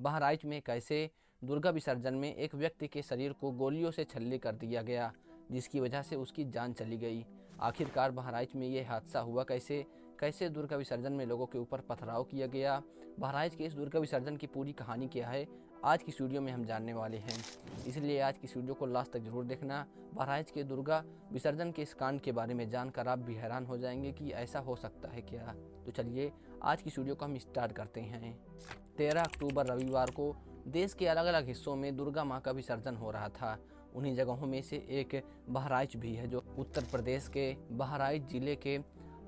बहराइच में कैसे दुर्गा विसर्जन में एक व्यक्ति के शरीर को गोलियों से छल्ले कर दिया गया, जिसकी वजह से उसकी जान चली गई। आखिरकार बहराइच में ये हादसा हुआ कैसे, कैसे दुर्गा विसर्जन में लोगों के ऊपर पथराव किया गया, बहराइच के इस दुर्गा विसर्जन की पूरी कहानी क्या है, आज की इस वीडियो में हम जानने वाले हैं। इसलिए आज की इस वीडियो को लास्ट तक जरूर देखना। बहराइच के दुर्गा विसर्जन के इस कांड के बारे में जानकर आप भी हैरान हो जाएंगे कि ऐसा हो सकता है क्या। तो चलिए आज की इस वीडियो को हम स्टार्ट करते हैं। 13 अक्टूबर रविवार को देश के अलग अलग हिस्सों में दुर्गा माँ का विसर्जन हो रहा था। उन्हीं जगहों में से एक बहराइच भी है, जो उत्तर प्रदेश के बहराइच जिले के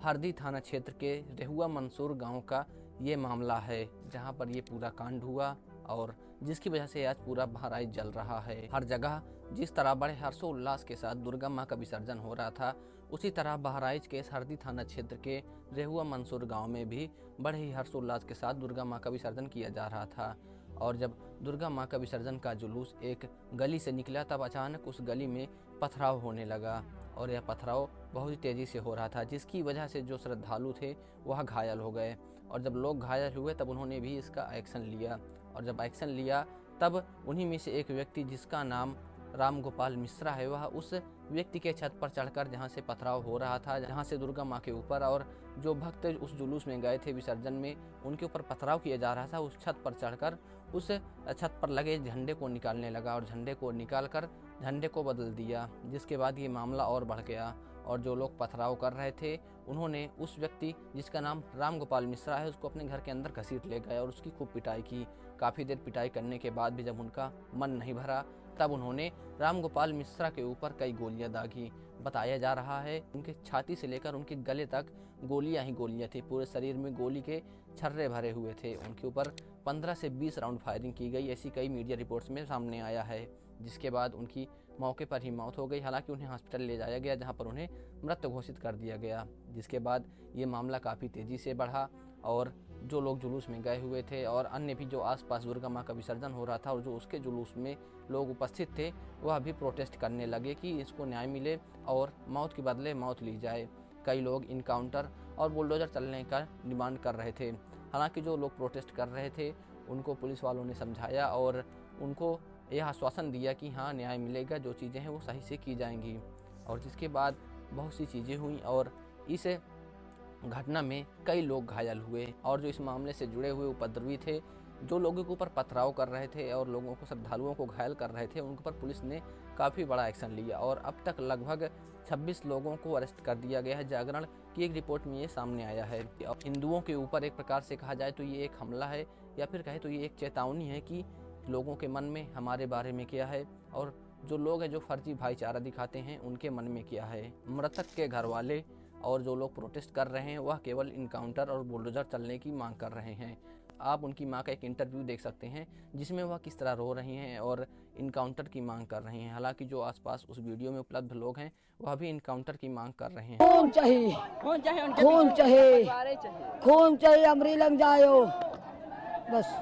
हरदी थाना क्षेत्र के रेहुआ मंसूर गांव का ये मामला है, जहां पर ये पूरा कांड हुआ और जिसकी वजह से आज पूरा बहराइच जल रहा है। हर जगह जिस तरह बड़े हर्षोल्लास के साथ दुर्गा माँ का विसर्जन हो रहा था, उसी तरह बहराइच के हरदी थाना क्षेत्र के रेहुआ मंसूर गांव में भी बड़े ही हर्षोल्लास के साथ दुर्गा माँ का विसर्जन किया जा रहा था। और जब दुर्गा माँ का विसर्जन का जुलूस एक गली से निकला, तब अचानक उस गली में पथराव होने लगा और यह पथराव बहुत ही तेज़ी से हो रहा था, जिसकी वजह से जो श्रद्धालु थे वह घायल हो गए। और जब लोग घायल हुए तब उन्होंने भी इसका एक्शन लिया, और जब एक्शन लिया तब उन्हीं में से एक व्यक्ति जिसका नाम राम गोपाल मिश्रा है, वह उस व्यक्ति के छत पर चढ़कर, जहां से पथराव हो रहा था, जहां से दुर्गा माँ के ऊपर और जो भक्त उस जुलूस में गए थे विसर्जन में, उनके ऊपर पथराव किया जा रहा था, उस छत पर चढ़कर उस छत पर लगे झंडे को निकालने लगा और झंडे को निकालकर झंडे को बदल दिया। जिसके बाद ये मामला और बढ़ गया और जो लोग पथराव कर रहे थे उन्होंने उस व्यक्ति जिसका नाम राम गोपाल मिश्रा है, उसको अपने घर के अंदर घसीट ले गए और उसकी खूब पिटाई की। काफ़ी देर पिटाई करने के बाद भी जब उनका मन नहीं भरा, तब उन्होंने राम गोपाल मिश्रा के ऊपर कई गोलियां दागी। बताया जा रहा है उनके छाती से लेकर उनके गले तक गोलियां ही गोलियां थी, पूरे शरीर में गोली के छर्रे भरे हुए थे। उनके ऊपर 15 से 20 राउंड फायरिंग की गई, ऐसी कई मीडिया रिपोर्ट्स में सामने आया है। जिसके बाद उनकी मौके पर ही मौत हो गई। हालांकि उन्हें हॉस्पिटल ले जाया गया, जहां पर उन्हें मृत घोषित कर दिया गया। जिसके बाद ये मामला काफ़ी तेज़ी से बढ़ा और जो लोग जुलूस में गए हुए थे और अन्य भी जो आसपास दुर्गा माँ का विसर्जन हो रहा था और जो उसके जुलूस में लोग उपस्थित थे, वह भी प्रोटेस्ट करने लगे कि इसको न्याय मिले और मौत के बदले मौत ली जाए। कई लोग इनकाउंटर और बुलडोजर चलने का डिमांड कर रहे थे। हालांकि जो लोग प्रोटेस्ट कर रहे थे उनको पुलिस वालों ने समझाया और उनको यह आश्वासन दिया कि हाँ, न्याय मिलेगा, जो चीज़ें हैं वो सही से की जाएंगी। और जिसके बाद बहुत सी चीज़ें हुई और इस घटना में कई लोग घायल हुए और जो इस मामले से जुड़े हुए उपद्रवी थे, जो लोगों के ऊपर पथराव कर रहे थे और लोगों को, श्रद्धालुओं को घायल कर रहे थे, उनके ऊपर पुलिस ने काफ़ी बड़ा एक्शन लिया और अब तक लगभग 26 लोगों को अरेस्ट कर दिया गया है। जागरण की एक रिपोर्ट में ये सामने आया है। हिंदुओं के ऊपर एक प्रकार से कहा जाए तो ये एक हमला है, या फिर कहे तो ये एक चेतावनी है कि लोगों के मन में हमारे बारे में क्या है और जो लोग हैं जो फर्जी भाईचारा दिखाते हैं उनके मन में क्या है। मृतक के घर वाले और जो लोग प्रोटेस्ट कर रहे हैं वह केवल इनकाउंटर और बुलडोजर चलने की मांग कर रहे हैं। आप उनकी मां का एक इंटरव्यू देख सकते हैं जिसमें वह किस तरह रो रही हैं और इनकाउंटर की मांग कर रही हैं। हालांकि जो आसपास उस वीडियो में उपलब्ध लोग हैं वह भी इनकाउंटर की मांग कर रहे हैं। खून चाहिए, खून चाहिए, खून चाहिए, खून चाहिए, अमरी लग जाओ बस।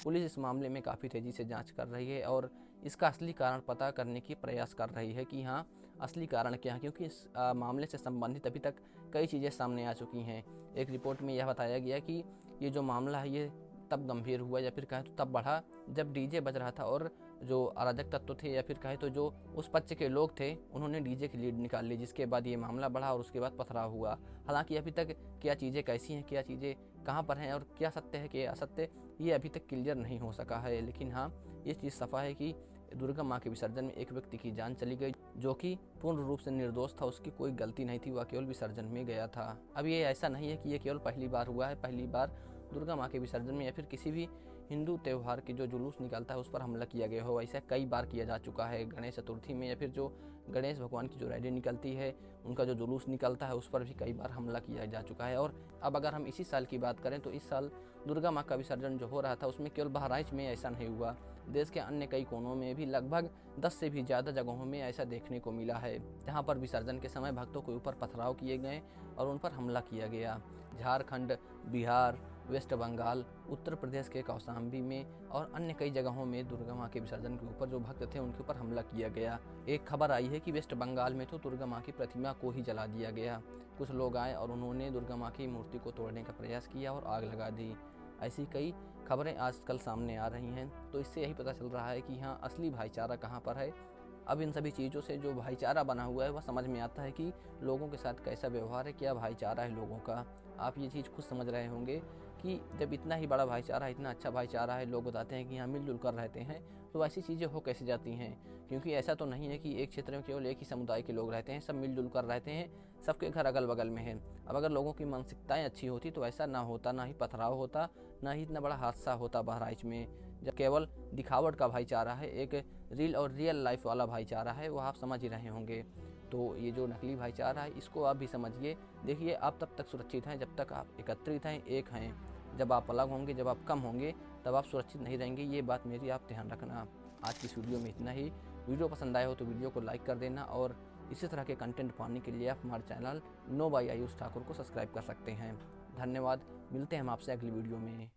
पुलिस इस मामले में काफ़ी तेज़ी से जांच कर रही है और इसका असली कारण पता करने की प्रयास कर रही है कि हाँ, असली कारण क्या है, क्योंकि इस मामले से संबंधित अभी तक कई चीज़ें सामने आ चुकी हैं। एक रिपोर्ट में यह बताया गया कि ये जो मामला है ये तब गंभीर हुआ या फिर कहें तो तब बढ़ा जब डीजे बज रहा था और जो अराजक तत्व थे या फिर कहें तो जो उस पक्ष के लोग थे उन्होंने डीजे की लीड निकाल ली, जिसके बाद ये मामला बढ़ा और उसके बाद पथराव हुआ। हालांकि अभी तक क्या चीज़ें कैसी हैं, क्या चीज़ें कहाँ पर हैं और क्या सत्य है क्या असत्य, ये अभी तक क्लियर नहीं हो सका है। लेकिन हाँ, ये चीज़ सफा है कि दुर्गा माँ के विसर्जन में एक व्यक्ति की जान चली गई, जो कि पूर्ण रूप से निर्दोष था, उसकी कोई गलती नहीं थी, वह केवल विसर्जन में गया था। अब ये ऐसा नहीं है कि ये केवल पहली बार हुआ है। पहली बार दुर्गा माँ के विसर्जन में या फिर किसी भी हिंदू त्यौहार की जो जुलूस निकलता है उस पर हमला किया गया हो, ऐसा कई बार किया जा चुका है। गणेश चतुर्थी में या फिर जो गणेश भगवान की जो रैली निकलती है, उनका जो जुलूस निकलता है, उस पर भी कई बार हमला किया जा चुका है। और अब अगर हम इसी साल की बात करें तो इस साल दुर्गा माँ का विसर्जन जो हो रहा था उसमें केवल बहराइच में ऐसा नहीं हुआ, देश के अन्य कई कोनों में भी लगभग 10 से भी ज़्यादा जगहों में ऐसा देखने को मिला है, जहाँ पर विसर्जन के समय भक्तों के ऊपर पथराव किए गए और उन पर हमला किया गया। झारखंड, बिहार, वेस्ट बंगाल, उत्तर प्रदेश के कौशाम्बी में और अन्य कई जगहों में दुर्गा माँ के विसर्जन के ऊपर जो भक्त थे उनके ऊपर हमला किया गया। एक खबर आई है कि वेस्ट बंगाल में तो दुर्गा माँ की प्रतिमा को ही जला दिया गया। कुछ लोग आए और उन्होंने दुर्गा माँ की मूर्ति को तोड़ने का प्रयास किया और आग लगा दी। ऐसी कई खबरें आजकल सामने आ रही हैं। तो इससे यही पता चल रहा है कि हाँ, असली भाईचारा कहाँ पर है। अब इन सभी चीज़ों से जो भाईचारा बना हुआ है वह समझ में आता है कि लोगों के साथ कैसा व्यवहार है, क्या भाईचारा है लोगों का। आप ये चीज़ खुद समझ रहे होंगे कि जब इतना ही बड़ा भाईचारा, इतना अच्छा भाईचारा है, लोग बताते हैं कि हाँ मिलजुल कर रहते हैं, तो ऐसी चीज़ें हो कैसे जाती हैं। क्योंकि ऐसा तो नहीं है कि एक क्षेत्र में केवल एक ही समुदाय के लोग रहते हैं, सब मिलजुल कर रहते हैं, सबके घर अगल बगल में हैं। अब अगर लोगों की मानसिकताएं अच्छी होती तो ऐसा ना होता, ना ही पथराव होता, ना ही इतना बड़ा हादसा होता बहराइच में। जब केवल दिखावट का भाईचारा है, एक रियल लाइफ वाला भाईचारा है, वो आप समझ ही रहे होंगे। तो ये जो नकली भाईचारा है इसको आप भी समझिए। देखिए, आप तब तक सुरक्षित हैं जब तक आप एकत्रित हैं, एक हैं। जब आप अलग होंगे, जब आप कम होंगे, तब आप सुरक्षित नहीं रहेंगे। ये बात मेरी आप ध्यान रखना। आज की इस वीडियो में इतना ही। वीडियो पसंद आया हो तो वीडियो को लाइक कर देना, और इसी तरह के कंटेंट पाने के लिए आप हमारे channel know by Ayush Thakur को सब्सक्राइब कर सकते हैं। धन्यवाद। मिलते हैं हम आपसे अगली वीडियो में।